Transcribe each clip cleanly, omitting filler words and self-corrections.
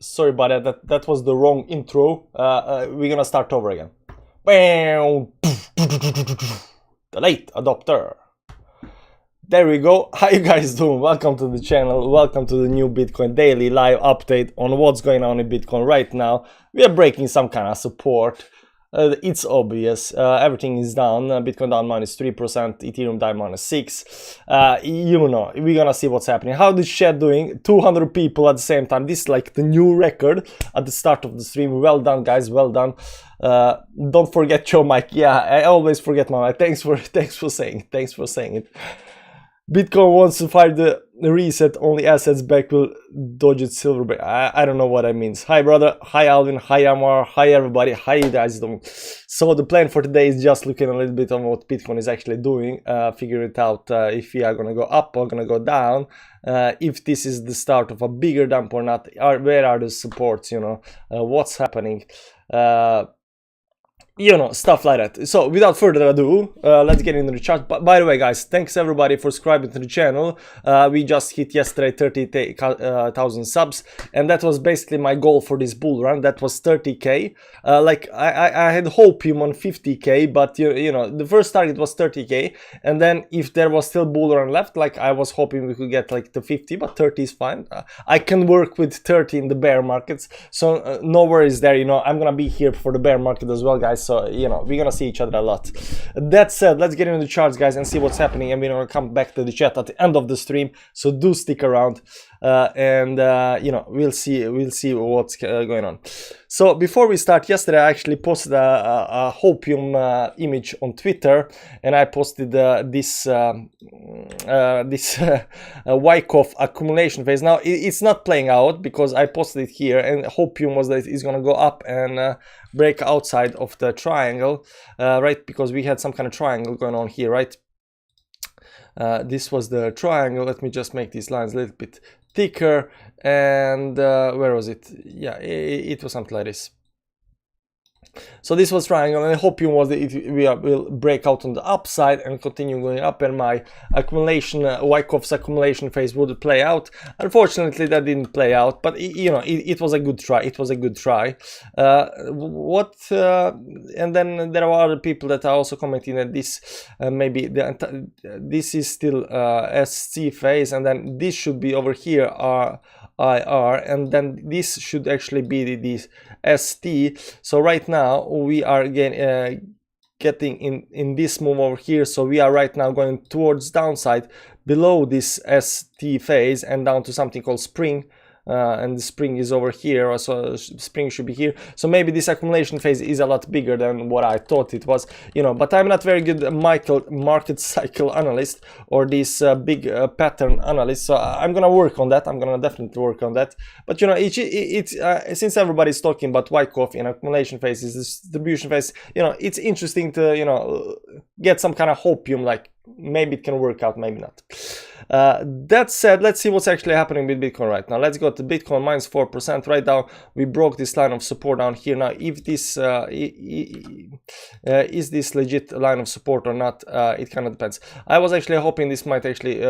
Sorry about that. That was the wrong intro. We're gonna start over again. The late adopter. There we go. How you guys doing? Welcome to the channel. Welcome to the new Bitcoin daily live update on what's going on in Bitcoin right now. We are breaking some kind of support. It's obvious. Everything is down. Bitcoin down -3%, Ethereum down -6%. You know, we're gonna see what's happening. How the chat doing? 200 people at the same time. This is like the new record at the start of the stream. Well done, guys. Well done. Don't forget your mic. Yeah, I always forget my mic. Thanks for saying it. Thanks for saying it. Bitcoin wants to fight the reset, only assets back will dodge it silver back. I don't know what that means. Hi brother, hi Alvin, hi Amar, hi everybody, hi you guys doing. So the plan for today is just looking a little bit on what Bitcoin is actually doing, figuring it out if we are gonna go up or gonna go down, if this is the start of a bigger dump or not, where are the supports, you know, what's happening, you know, stuff like that. So without further ado, let's get into the chart. But by the way, guys, thanks everybody for subscribing to the channel. We just hit yesterday 30,000 subs, and that was basically my goal for this bull run. That was 30k. Like I had hopium on 50k, but you know, the first target was 30k, and then if there was still bull run left, like I was hoping we could get like the 50, but 30 is fine. I can work with 30 in the bear markets, so no worries there. You know, I'm gonna be here for the bear market as well, guys. So you know, we're gonna see each other a lot. That said, let's get into the charts, guys, and see what's happening, and we're gonna come back to the chat at the end of the stream, so do stick around, and you know, we'll see what's going on. So before we start, yesterday I actually posted a hopium image on Twitter, and I posted this Wyckoff accumulation phase. Now it's not playing out because I posted it here, and hopium was that it's gonna go up and break outside of the triangle, right? Because we had some kind of triangle going on here, right? This was the triangle. Let me just make these lines a little bit thicker, and where was it? Yeah, it was something like this. So this was triangle, and I hope you was that we will break out on the upside and continue going up, and my accumulation, Wyckoff's accumulation phase would play out. Unfortunately, that didn't play out, but you know, it was a good try. It was a good try. And then there are other people that are also commenting that this maybe this is still SC phase, and then this should be over here IR, and then this should actually be the ST. So right now we are again getting in this move over here, so we are right now going towards downside below this ST phase and down to something called spring. And the spring is over here, so spring should be here. So maybe this accumulation phase is a lot bigger than what I thought it was, you know. But I'm not very good market cycle analyst or this big pattern analyst, so I'm gonna work on that. I'm gonna definitely work on that. But you know, it's since everybody's talking about Wyckoff in accumulation phase, is distribution phase, you know, it's interesting to, you know, get some kind of hopium, like maybe it can work out, maybe not. That said, let's see what's actually happening with Bitcoin right now. Let's go to Bitcoin -4% right now. We broke this line of support down here. Now if this is this legit line of support or not, it kind of depends. I was actually hoping this might actually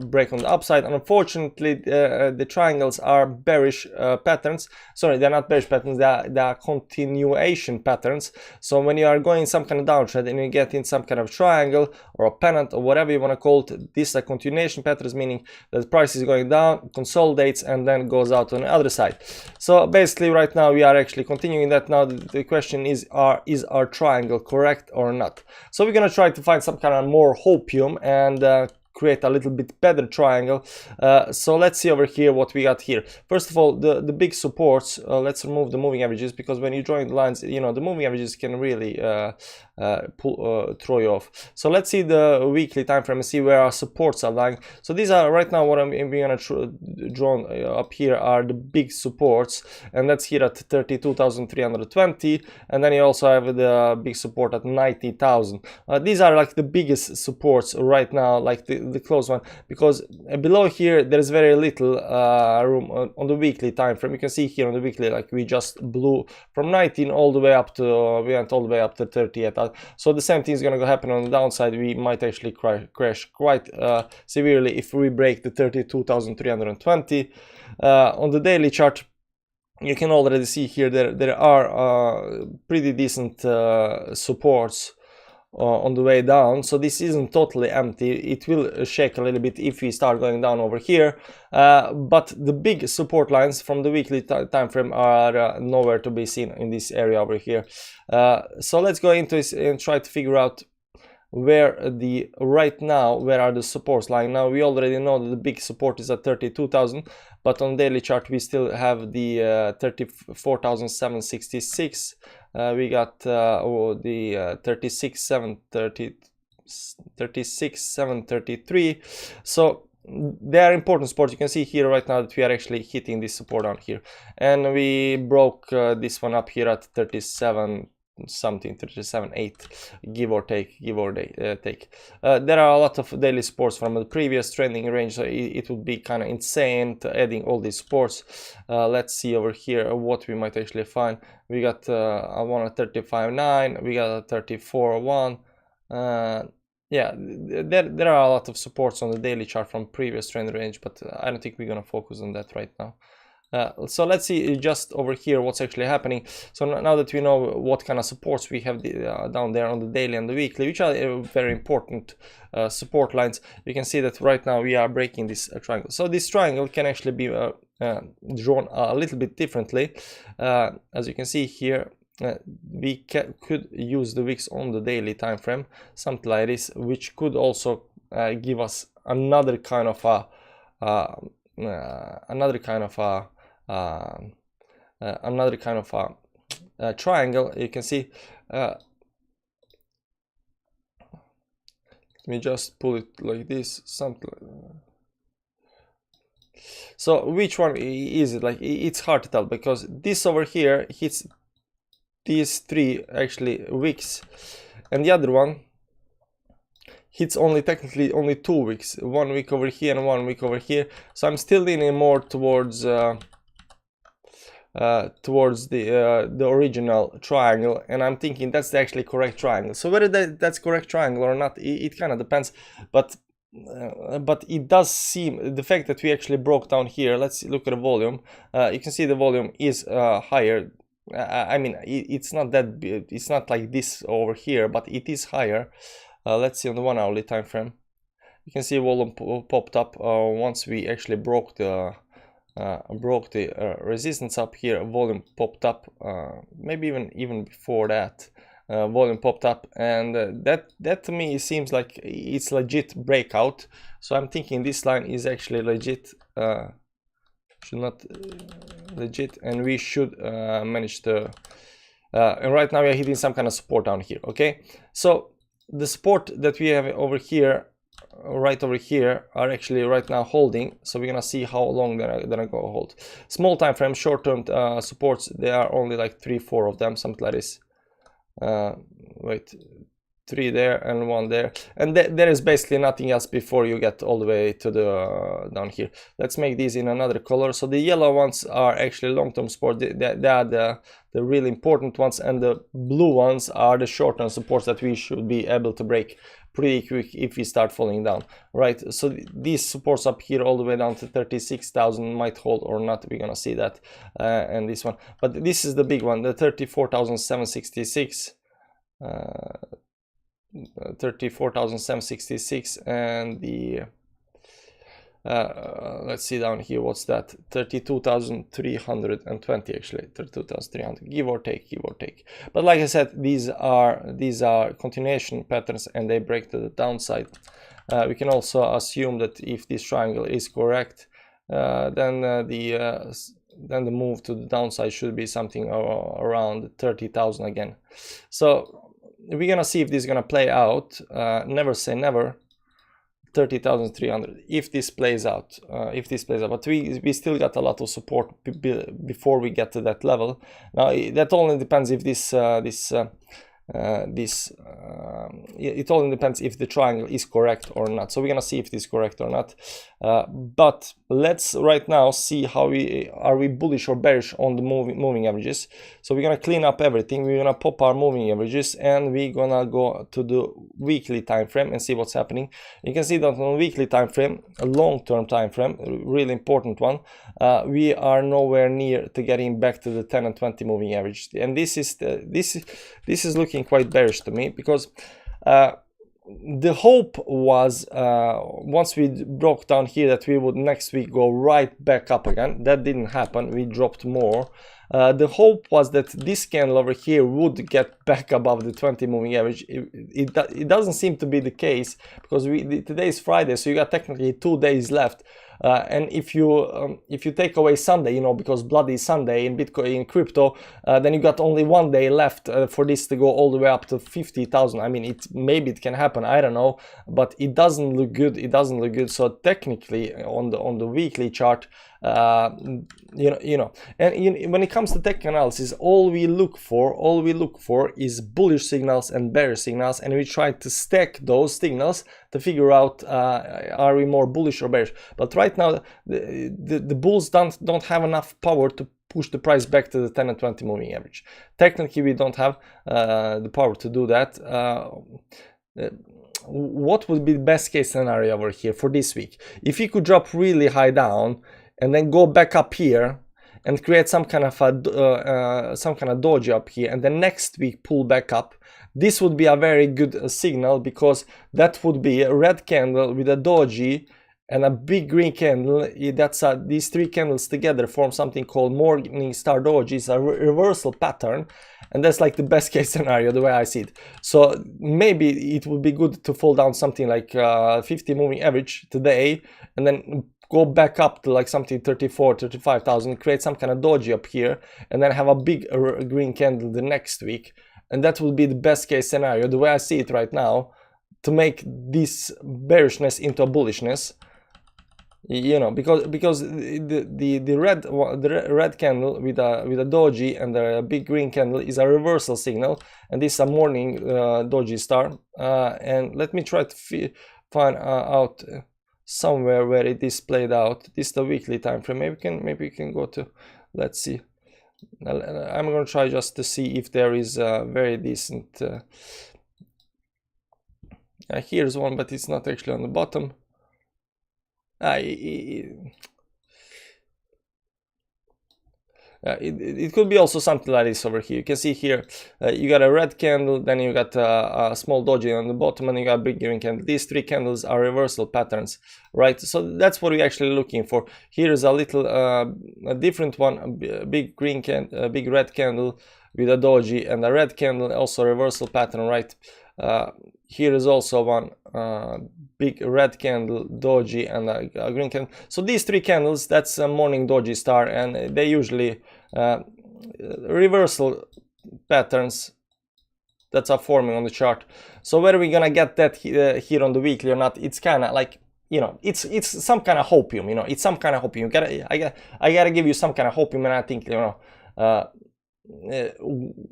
break on the upside, and unfortunately the triangles are bearish patterns. Sorry, they're not bearish patterns, they are continuation patterns. So when you are going some kind of downtrend and you get in some kind of triangle or a pennant or whatever you want to call it, this is a continuation pattern, meaning that the price is going down, consolidates, and then goes out on the other side. So basically right now we are actually continuing that. Now the question is our triangle correct or not? So we're gonna try to find some kind of more hopium and create a little bit better triangle. So let's see over here what we got here. First of all, the big supports, let's remove the moving averages, because when you join the lines, you know, the moving averages can really throw you off. So let's see the weekly time frame and see where our supports are lying. So these are right now what I'm gonna draw up here are the big supports, and that's here at 32,320, and then you also have the big support at 90,000. These are like the biggest supports right now, like the close one, because below here there's very little room on the weekly time frame. You can see here on the weekly, like we just blew from 19 all the way up to we went all the way up to 38. So the same thing is going to happen on the downside. We might actually crash quite severely if we break the 32,320. On the daily chart, you can already see here there are pretty decent supports on the way down, so this isn't totally empty. It will shake a little bit if we start going down over here, but the big support lines from the weekly time frame are nowhere to be seen in this area over here. So let's go into this and try to figure out where right now where are the supports lying. Now we already know that the big support is at 32,000, but on daily chart we still have the 34,766. We got the 36,733. So they are important supports. You can see here right now that we are actually hitting this support down here, and we broke this one up here at 37 something, 37.8, give or take. There are a lot of daily supports from the previous trending range, so it would be kind of insane to adding all these supports. Let's see over here what we might actually find. We got one at 35.9, we got a 34.1. Yeah, there are a lot of supports on the daily chart from previous trend range, but I don't think we're gonna focus on that right now. So let's see just over here what's actually happening. So now that we know what kind of supports we have down there on the daily and the weekly, which are very important support lines, you can see that right now we are breaking this triangle. So this triangle can actually be drawn a little bit differently. As you can see here, we could use the wicks on the daily time frame, something like this, which could also give us another kind of a triangle. You can see, let me just pull it like this, something like that. So which one is it? Like, it's hard to tell because this over here hits these three actually wicks, and the other one hits technically only 2 wicks, 1 wick over here and 1 wick over here. So I'm still leaning more towards the original triangle, and I'm thinking that's the actually correct triangle. So whether that's correct triangle or not, it kind of depends, but it does seem, the fact that we actually broke down here, let's look at the volume. You can see the volume is higher. I mean, it's not that big, it's not like this over here, but it is higher. Let's see on the 1 hourly time frame. You can see volume popped up once we actually broke the resistance up here. Volume popped up, maybe even before that. Volume popped up, and that to me seems like it's legit breakout. So I'm thinking this line is actually legit. Should not legit, and we should manage to. And right now we are hitting some kind of support down here. Okay, so the support that we have over here, right over here, are actually right now holding. So we're gonna see how long they're gonna go hold. Small time frame, short term supports, there are only like 3-4 of them, something like this. Wait, 3 there and 1 there, and there is basically nothing else before you get all the way to the down here. Let's make these in another color. So the yellow ones are actually long-term support. They are the really important ones, and the blue ones are the short-term supports that we should be able to break pretty quick if we start falling down, right? So these supports up here all the way down to 36,000 might hold or not. We're gonna see that, and this one, but this is the big one, the 34,766. 34,766, and the let's see down here, what's that, 32,320, actually 32,300, give or take. But like I said, these are continuation patterns, and they break to the downside. We can also assume that if this triangle is correct, then the move to the downside should be something around 30,000 again. So we're gonna see if this is gonna play out. Never say never. 30,300 if this plays out. But we still got a lot of support before we get to that level. Now that only depends if this this. It all depends if the triangle is correct or not. So we're gonna see if it is correct or not. But let's right now see how are we bullish or bearish on the moving averages. So we're gonna clean up everything. We're gonna pop our moving averages, and we're gonna go to the weekly time frame and see what's happening. You can see that on a weekly time frame, a long-term time frame, a really important one, we are nowhere near to getting back to the 10 and 20 moving average, and this is looking quite bearish to me, because the hope was once we broke down here that we would next week go right back up again. That didn't happen. We dropped more. The hope was that this candle over here would get back above the 20 moving average. It doesn't seem to be the case, because today is Friday, so you got technically 2 days left. And if you take away Sunday, you know, because bloody Sunday in Bitcoin, in crypto, then you got only 1 day left for this to go all the way up to 50,000. I mean, maybe it can happen, I don't know, but it doesn't look good. It doesn't look good. So technically, on the weekly chart, when it comes to tech analysis, all we look for is bullish signals and bearish signals, and we try to stack those signals to figure out are we more bullish or bearish. But right now the bulls don't have enough power to push the price back to the 10 and 20 moving average. Technically, we don't have the power to do that. What would be the best case scenario over here for this week? If you could drop really high down and then go back up here and create some kind of doji up here, and then next week pull back up, this would be a very good signal, because that would be a red candle with a doji and a big green candle. That's these three candles together form something called morning star doji. It's a reversal pattern, and that's like the best case scenario, the way I see it. So maybe it would be good to fall down something like 50 moving average today, and then go back up to like something 35,000, create some kind of doji up here, and then have a big green candle the next week. And that would be the best case scenario, the way I see it right now, to make this bearishness into a bullishness. You know, because the red candle with a doji and a big green candle is a reversal signal, and this is a morning doji star. And let me try to find out somewhere where it is played out. This is the weekly time frame. Maybe we can go to, let's see. I'm gonna try just to see if there is a very decent. Here's one, but it's not actually on the bottom. It could be also something like this over here. You can see here you got a red candle, then you got a small doji on the bottom, and you got a big green candle. These three candles are reversal patterns, right? So that's what we're actually looking for. Here is a little a different one, a big green candle, a big red candle with a doji, and a red candle, also a reversal pattern, right? Here is also one big red candle, doji, and a green candle. So these three candles, that's a morning doji star, and they usually reversal patterns that are forming on the chart. So whether we're gonna get that here on the weekly or not, it's kind of like, you know, it's some kind of hopium. You know, it's some kind of hopium. I gotta give you some kind of hopium, and I think,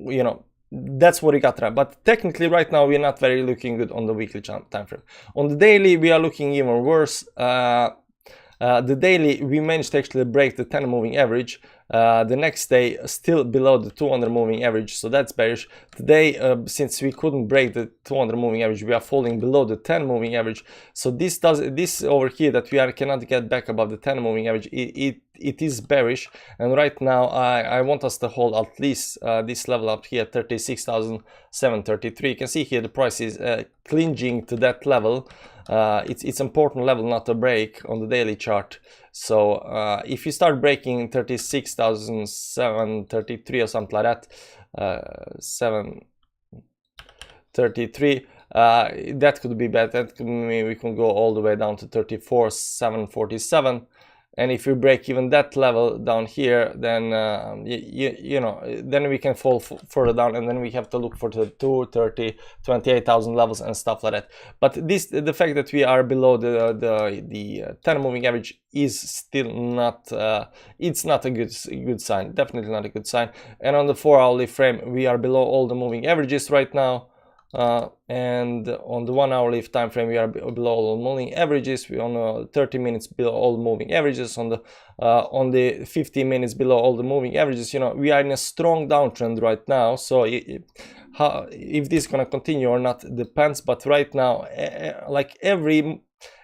you know, that's what we got right. But technically right now we're not very looking good on the weekly time frame. On the daily we are looking even worse. The daily we managed to actually break the 10 moving average. The next day still below the 200 moving average, so that's bearish. Today since we couldn't break the 200 moving average, we are falling below the 10 moving average. So this over here that we cannot get back above the 10 moving average, it is bearish. And right now I want us to hold at least this level up here, 36,733. You can see here the price is clinging to that level. It's important level not to break on the daily chart. So if you start breaking 36,733 or something like that, 733, that could be bad. That could mean we can go all the way down to 34,747. and if we break even that level down here, then you know, then we can fall further down, and then we have to look for the 230, 28,000 levels and stuff like that. But this, the fact that we are below the 10 moving average is still not it's not a good sign, definitely not a good sign. And on the 4-hourly frame, we are below all the moving averages right now. And on the 1-hourly time frame, we are below all moving averages. We on 30 minutes below all moving averages. On the 15 minutes below all the moving averages. You know, we are in a strong downtrend right now. So if this is gonna continue or not depends. But right now, like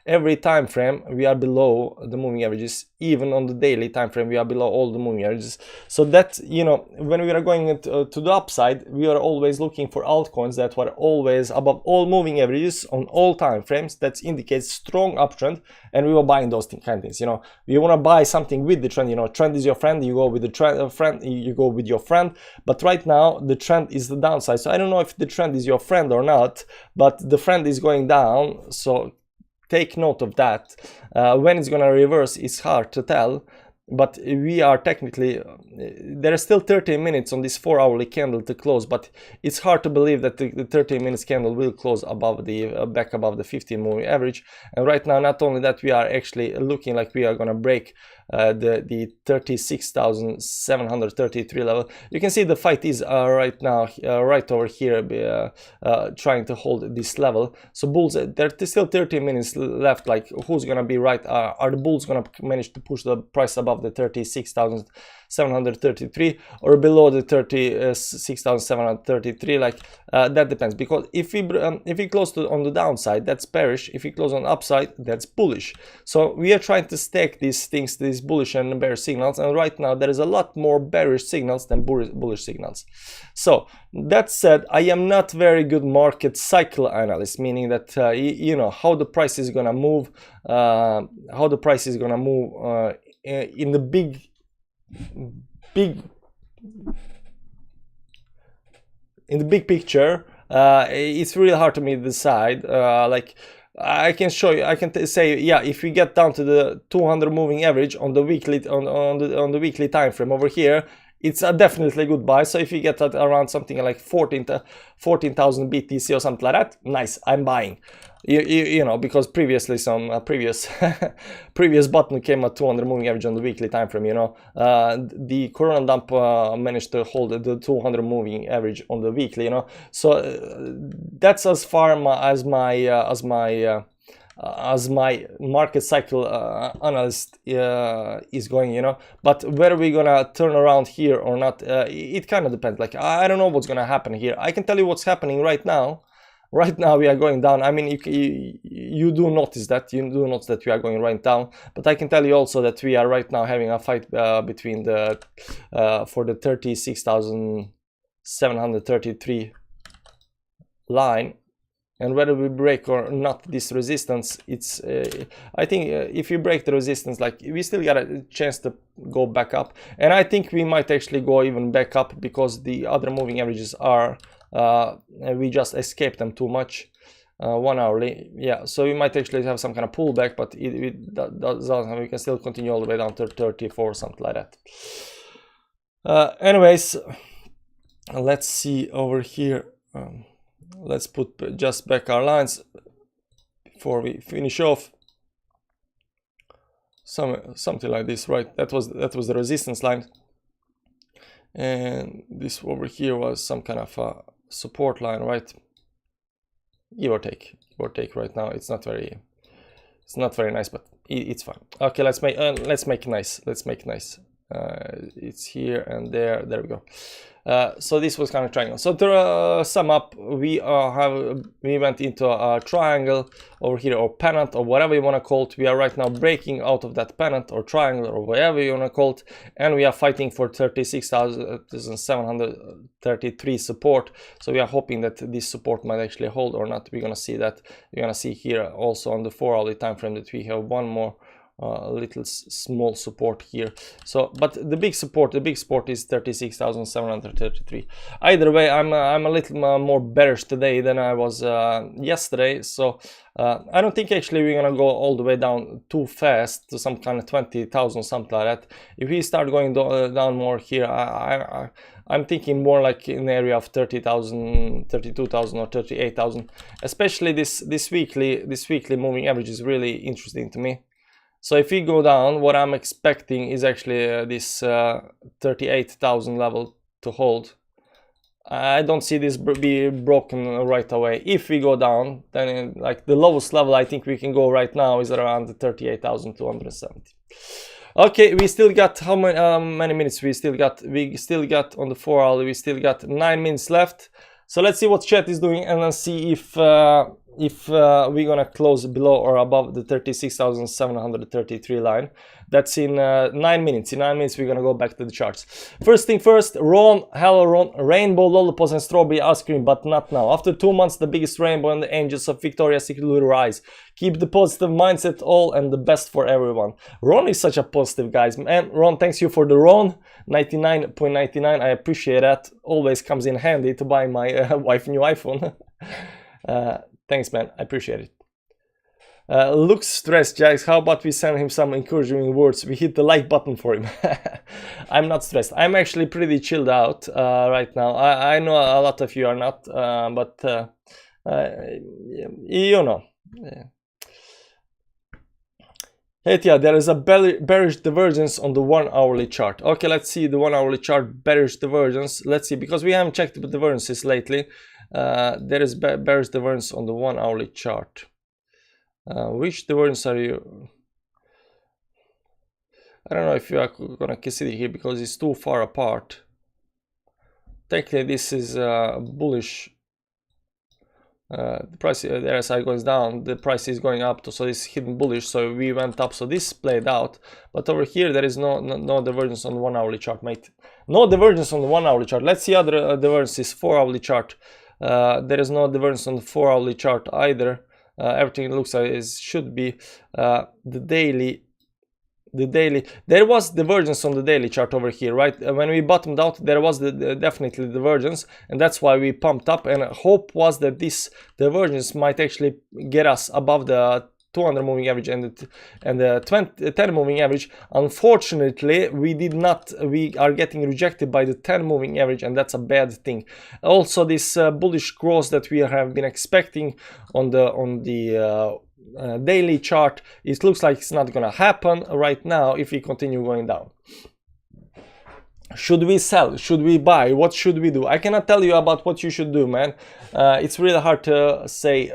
every time frame, we are below the moving averages. Even on the daily time frame, we are below all the moving averages. So that, you know, when we are going to the upside, we are always looking for altcoins that were always above all moving averages on all time frames. That indicates strong uptrend, and we were buying those kind of things. You know, you want to buy something with the trend. You know, trend is your friend. You go with the trend, friend. You go with your friend. But right now, the trend is the downside. So I don't know if the trend is your friend or not, but the friend is going down. So take note of that. When it's gonna reverse, it's hard to tell, but we are technically, there are still 13 minutes on this 4-hourly candle to close, but it's hard to believe that the 13 minutes candle will close above the back above the 15 moving average. And right now, not only that, we are actually looking like we are gonna break the 36,733 level. You can see the fight is right now right over here, trying to hold this level. So bulls, there's still 13 minutes left. Like, who's gonna be right? Are the bulls gonna manage to push the price above the 36,733 or below the 36,733? Like, that depends, because if we close on the downside, that's bearish. If we close on the upside, that's bullish. So we are trying to stack these things, these bullish and bearish signals, and right now there is a lot more bearish signals than bullish signals. So that said, I am not very good market cycle analyst, meaning that you know how the price is gonna move, in the big picture. It's really hard to me to decide. Like, I can show you, I can say, yeah, if we get down to the 200 moving average on the weekly on the weekly time frame over here, it's definitely a good buy. So if you get that around something like 14,000 BTC or something like that, nice, I'm buying. You know, because previously some previous button came at 200 moving average on the weekly time frame. You know, the Corona dump managed to hold the 200 moving average on the weekly. You know, so that's as far as my market cycle analyst is going, you know. But whether we're gonna turn around here or not, it kind of depends. Like, I don't know what's gonna happen here. I can tell you what's happening right now. Right now we are going down. I mean, you do notice that. You do notice that we are going right down. But I can tell you also that we are right now having a fight between the for the 36,733 line. And whether we break or not this resistance, it's I think if you break the resistance, like, we still got a chance to go back up. And I think we might actually go even back up, because the other moving averages are we just escaped them too much. 1 hourly, yeah, so we might actually have some kind of pullback, but we can still continue all the way down to 34, something like that. Anyways, let's see over here. Let's put just back our lines before we finish off. Something like this, right? That was the resistance line, and this over here was some kind of a support line, right? Give or take. Right now, it's not very nice, but it's fine. Okay, let's make it nice. It's here and there. There we go. So this was kind of triangle. So to sum up, we went into a triangle over here, or pennant, or whatever you want to call it. We are right now breaking out of that pennant or triangle or whatever you want to call it, and we are fighting for 36,733 support. So we are hoping that this support might actually hold or not. We're gonna see that. We're gonna see here also on the 4-hourly time frame that we have one more a little small support here. So but the big support is 36,733. Either way, I'm a little more bearish today than I was yesterday. So I don't think actually we're gonna go all the way down too fast to some kind of 20,000, something like that. If we start going down more here, I'm thinking more like in the area of 30,000, 32,000 or 38,000. Especially this weekly moving average is really interesting to me. So if we go down, what I'm expecting is actually this 38,000 level to hold. I don't see this be broken right away. If we go down, then like the lowest level I think we can go right now is around 38,270. Okay, we still got how many minutes we still got? We still got on the 4 hour, we still got 9 minutes left. So let's see what chat is doing and then see if we're gonna close below or above the 36,733 line. That's in 9 minutes. In 9 minutes we're gonna go back to the charts. First thing first, Ron, hello Ron, rainbow, lollipops and strawberry ice cream, but not now. After 2 months, the biggest rainbow and the angels of Victoria's Secret will rise. Keep the positive mindset all and the best for everyone. Ron is such a positive guy, man. Ron, thanks you for the Ron 99.99. I appreciate that. Always comes in handy to buy my wife new iPhone. Thanks, man. I appreciate it. Looks stressed, Jax. How about we send him some encouraging words? We hit the like button for him. I'm not stressed. I'm actually pretty chilled out right now. I know a lot of you are not, but you know. Yeah. Yeah, there is a bearish divergence on the 1 hourly chart. Okay, let's see the 1 hourly chart bearish divergence. Let's see, because we haven't checked the divergences lately. There is bearish divergence on the 1 hourly chart. Which divergence are you? I don't know if you are gonna consider here because it's too far apart. Technically, this is bullish. The price, the RSI goes down, the price is going up, so it's hidden bullish, so we went up, so this played out. But over here there is no divergence on the 1 hourly chart, mate. No divergence on the 1 hourly chart. Let's see other divergences. 4 hourly chart. There is no divergence on the 4 hourly chart either. Everything looks like it should be. The daily, there was divergence on the daily chart over here, right? When we bottomed out, there was definitely divergence, and that's why we pumped up, and hope was that this divergence might actually get us above the 200 moving average and the 10 moving average. Unfortunately, we did not. We are getting rejected by the 10 moving average, and that's a bad thing. Also, this bullish growth that we have been expecting on the daily chart, it looks like it's not gonna happen right now if we continue going down. Should we sell? Should we buy? What should we do? I cannot tell you about what you should do, man. It's really hard to say.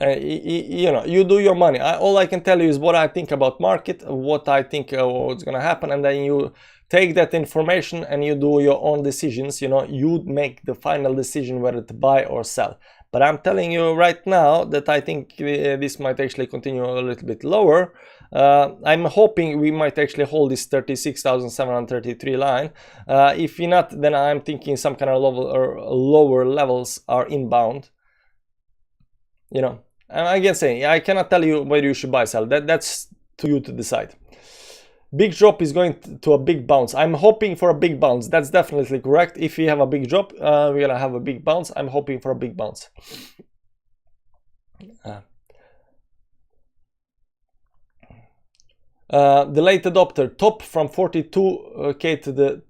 You know, you do your money. All I can tell you is what I think about market, what I think what's gonna happen, and then you take that information and you do your own decisions. You know, you make the final decision whether to buy or sell. But I'm telling you right now that I think this might actually continue a little bit lower. I'm hoping we might actually hold this 36,733 line. If not, then I'm thinking some kind of lower levels are inbound. You know, and again saying, I cannot tell you whether you should buy or sell. That's to you to decide. Big drop is going to a big bounce. I'm hoping for a big bounce. That's definitely correct. If we have a big drop, we're gonna have a big bounce. I'm hoping for a big bounce. The late adopter, top from 42k to the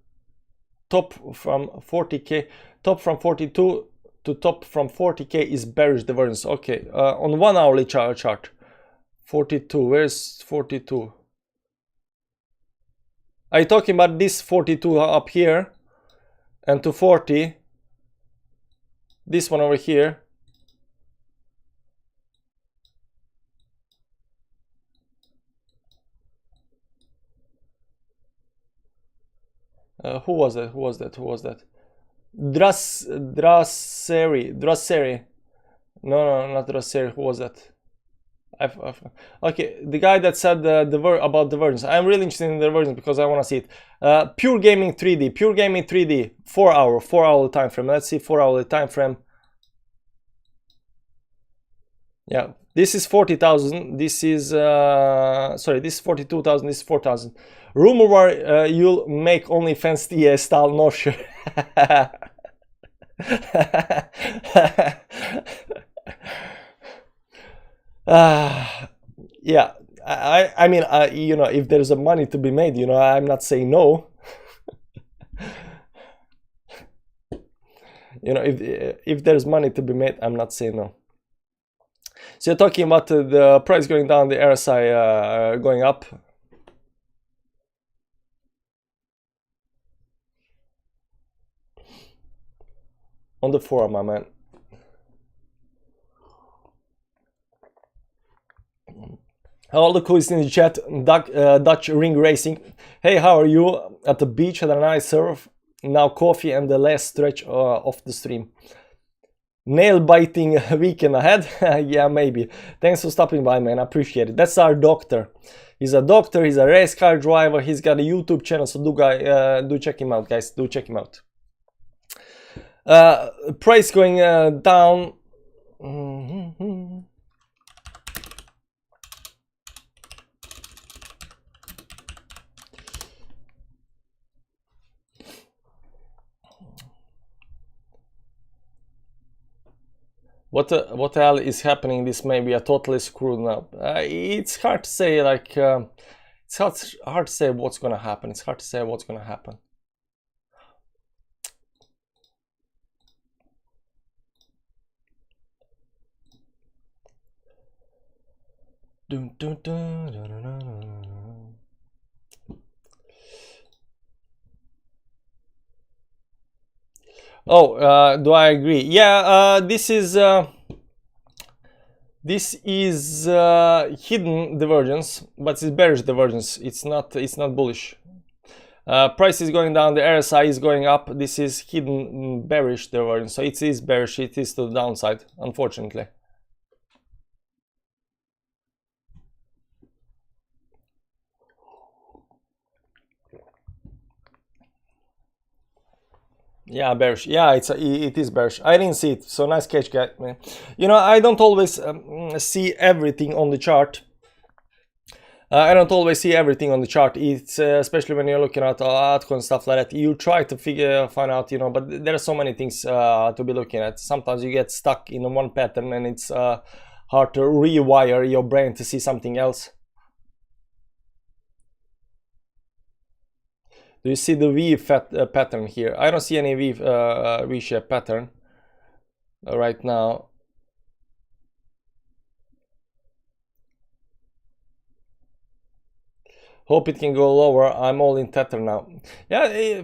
top from 40k, top from 42 to top from 40k is bearish divergence. Okay, on 1 hourly chart, 42. Where's 42? Are you talking about this 42 up here and to 40? This one over here. Who was that? Who was that? Who was that? Drasseri. No, not Drasseri. Who was that? Okay, the guy that said about divergence. I'm really interested in divergence because I want to see it. Pure Gaming 3D, 4 hour time frame. Let's see 4 hour time frame. Yeah, this is 40,000. This is sorry, this is 42,000. This is 4,000. Rumor war, you'll make OnlyFans TA style, no sure. Yeah, I mean, you know, if there's a money to be made, you know, I'm not saying no. You know, if there's money to be made, I'm not saying no. So you're talking about the price going down, the RSI going up. On the forum, my man. All the coolest in the chat. Dutch Ring Racing. Hey, how are you? At the beach, had a nice surf. Now coffee and the last stretch of the stream. Nail biting weekend ahead. Yeah, maybe. Thanks for stopping by, man. I appreciate it. That's our doctor. He's a doctor. He's a race car driver. He's got a YouTube channel, so do check him out, guys. Do check him out. Price going down. What the hell is happening? This may be a totally screwed up. It's hard to say. Like it's hard to say what's gonna happen. It's hard to say what's gonna happen. Dun, dun, dun, dun, dun, dun, dun. Oh, do I agree? Yeah, this is hidden divergence, but it's bearish divergence. It's not bullish. Price is going down, the RSI is going up. This is hidden bearish divergence, so it is bearish. It is to the downside, unfortunately. Yeah, bearish. Yeah, it is bearish. I didn't see it, so nice catch, guy. You know, I don't always see everything on the chart. I don't always see everything on the chart. It's especially when you're looking at altcoin stuff like that. You try to find out, you know, but there are so many things to be looking at. Sometimes you get stuck in one pattern, and it's hard to rewire your brain to see something else. Do you see the V pattern here? I don't see any V-shaped pattern right now. Hope it can go lower. I'm all in Tether now. Yeah,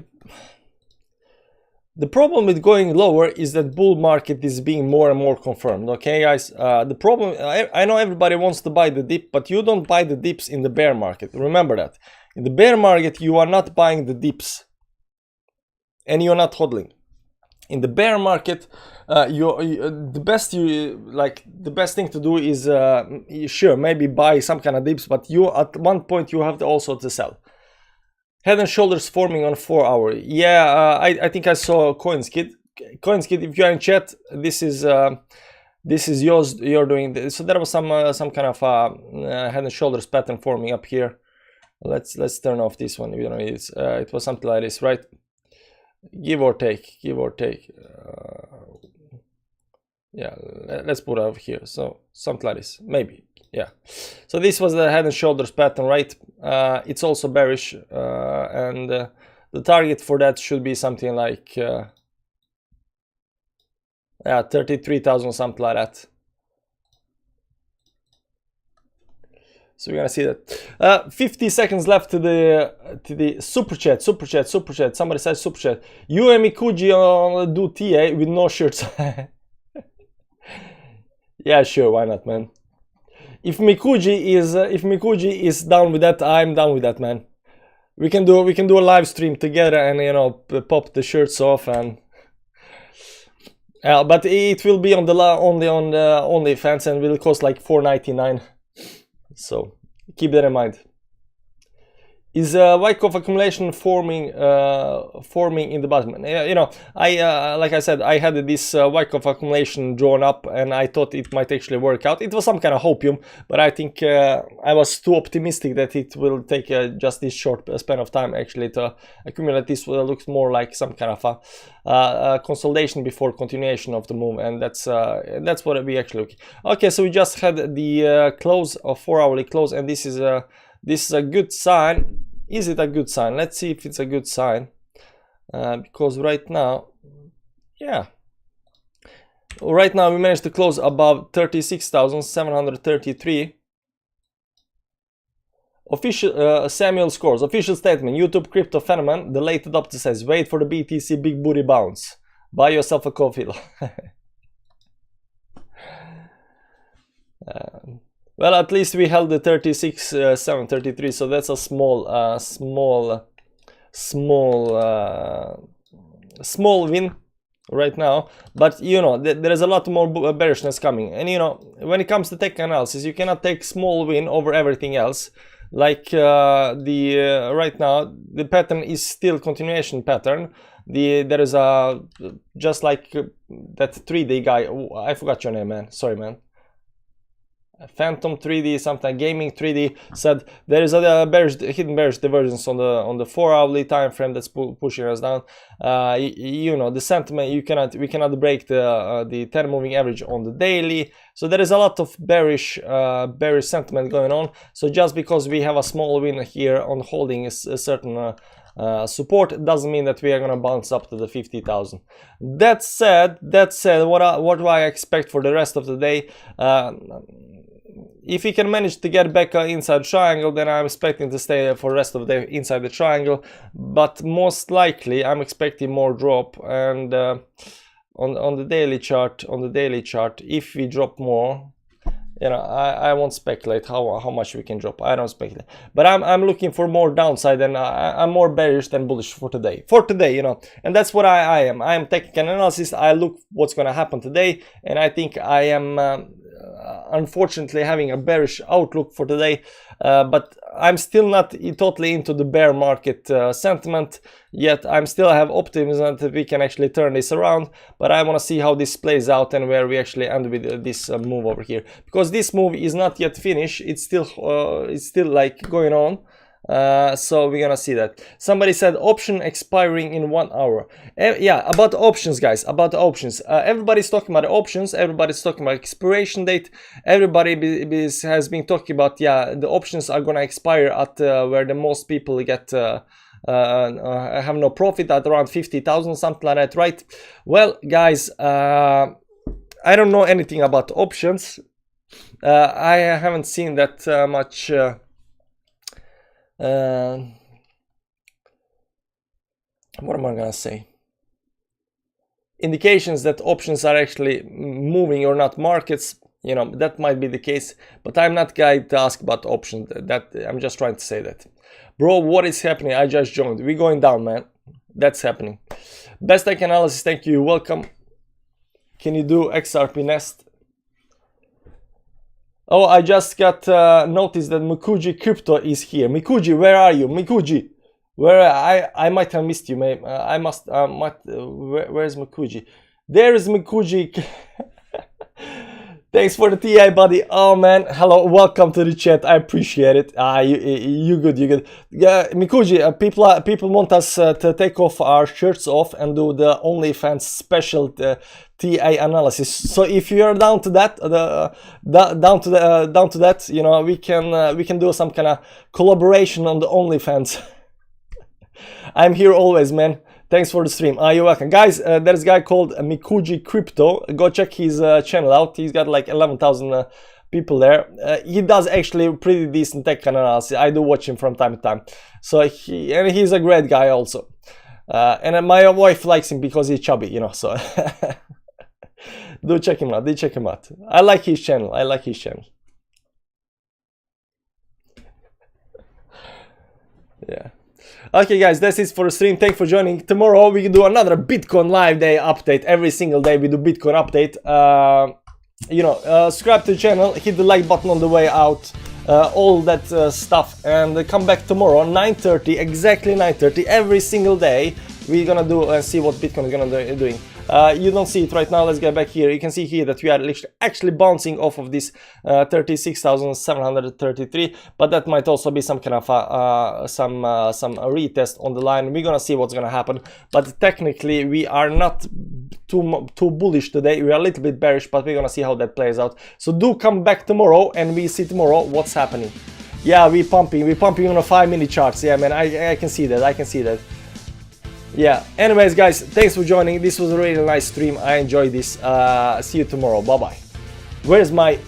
the problem with going lower is that bull market is being more and more confirmed. Okay, guys. The problem, I know everybody wants to buy the dip, but you don't buy the dips in the bear market. Remember that. In the bear market, you are not buying the dips, and you're not hodling. In the bear market, the best thing to do is sure, maybe buy some kind of dips, but you at one point you have to also to sell. Head and shoulders forming on 4 hour. Yeah, I think I saw CoinSkid. CoinSkid, if you are in chat, this is yours. You're doing this. So there was some kind of head and shoulders pattern forming up here. Let's turn off this one. You know, it was something like this, right? Give or take. Yeah, let's put it over here. So something like this, maybe. Yeah. So this was the head and shoulders pattern, right? It's also bearish, and the target for that should be something like 33,000, something like that. So we're gonna see that. 50 seconds left to the super chat. Somebody says super chat. You and Mikuji do TA with no shirts. Yeah, sure, why not, man? If Mikuji is down with that, I'm down with that, man. We can do a live stream together and, you know, pop the shirts off, and but it will be only on the OnlyFans, and will cost like $4.99. So keep that in mind. Is Wyckoff accumulation forming in the bottom? You know, I like I said, I had this Wyckoff accumulation drawn up, and I thought it might actually work out. It was some kind of hopium, but I think I was too optimistic that it will take just this short span of time actually to accumulate. This looks more like some kind of a consolidation before continuation of the move, and that's what we actually look. Okay, so we just had the close of 4-hourly close, and this is a good sign. Is it a good sign? Let's see if it's a good sign. Because right now, yeah. Right now we managed to close above 36,733. Official Samuel scores. Official statement. YouTube crypto phenomenon. The late adopter says, wait for the BTC big booty bounce. Buy yourself a coffee. Well, at least we held the 36,733, so that's a small win right now. But you know, there is a lot more bearishness coming, and you know, when it comes to tech analysis, you cannot take small win over everything else. Like right now, the pattern is still continuation pattern. There is a just like that 3D guy. I forgot your name, man. Sorry, man. Phantom 3D, something Gaming 3D said there is a hidden bearish divergence on the 4-hourly time frame that's pushing us down. You know, the sentiment, we cannot break the 10 moving average on the daily, so there is a lot of bearish sentiment going on. So just because we have a small win here on holding a certain support doesn't mean that we are gonna bounce up to the 50,000. That said, what do I expect for the rest of the day? If we can manage to get back inside the triangle, then I'm expecting to stay for the rest of the day inside the triangle. But most likely, I'm expecting more drop. And on the daily chart, if we drop more, you know, I won't speculate how much we can drop. I don't speculate, but I'm looking for more downside, and I'm more bearish than bullish for today. You know, and that's what I am. I am technical analysis. I look what's going to happen today, and I think I am unfortunately having a bearish outlook for today. But I'm still not totally into the bear market sentiment yet. I'm still have optimism that we can actually turn this around, but I want to see how this plays out and where we actually end with this move over here, because this move is not yet finished. It's still like going on. So we're gonna see that. Somebody said option expiring in 1 hour. Yeah, about the options, guys, about the options. Everybody's talking about the options. Everybody's talking about expiration date. Everybody has been talking about, yeah, the options are gonna expire at where the most people get have no profit, at around 50,000, something like that, right? Well, guys, I don't know anything about options. I haven't seen that much. What am I gonna say? Indications that options are actually moving or not markets. You know, that might be the case, but I'm not guy to ask about options. That I'm just trying to say that, bro. What is happening? I just joined. We're going down, man. That's happening. Best tech analysis. Thank you. Welcome. Can you do XRP Nest? Oh, I just got notice that Mikuji Crypto is here. Mikuji, where are you? Mikuji, where I might have missed you, mate. I must where's Mikuji? There is Mikuji. Thanks for the TI, buddy. Oh man, hello, welcome to the chat. I appreciate it. You good, you good. Mikuji, people want us to take off our shirts off and do the OnlyFans special TI analysis. So if you are down to that, down to that, you know, we can do some kind of collaboration on the OnlyFans. I'm here always, man. Thanks for the stream. You're welcome. Guys, there's a guy called Mikuji Crypto. Go check his channel out. He's got like 11,000 people there. He does actually pretty decent tech analysis. I do watch him from time to time. So he's a great guy also. And my wife likes him because he's chubby, you know, so do check him out. I like his channel. Yeah. Okay, guys, that's it for the stream. Thank you for joining. Tomorrow we can do another Bitcoin live day update. Every single day we do Bitcoin update. You know, subscribe to the channel, hit the like button on the way out. all that stuff, and come back tomorrow 9:30, exactly 9:30, every single day. We're gonna do and see what Bitcoin is gonna doing. You don't see it right now. Let's get back here. You can see here that we are actually bouncing off of this 36,733, but that might also be some kind of some retest on the line. We're gonna see what's gonna happen, but technically we are not too bullish today. We are a little bit bearish, but we're gonna see how that plays out. So do come back tomorrow and we see tomorrow what's happening. Yeah, we're pumping on a 5-minute charts. Yeah, man, I can see that. I can see that. Yeah, anyways guys, thanks for joining. This was a really nice stream. I enjoyed this. See you tomorrow. Bye bye. Where's my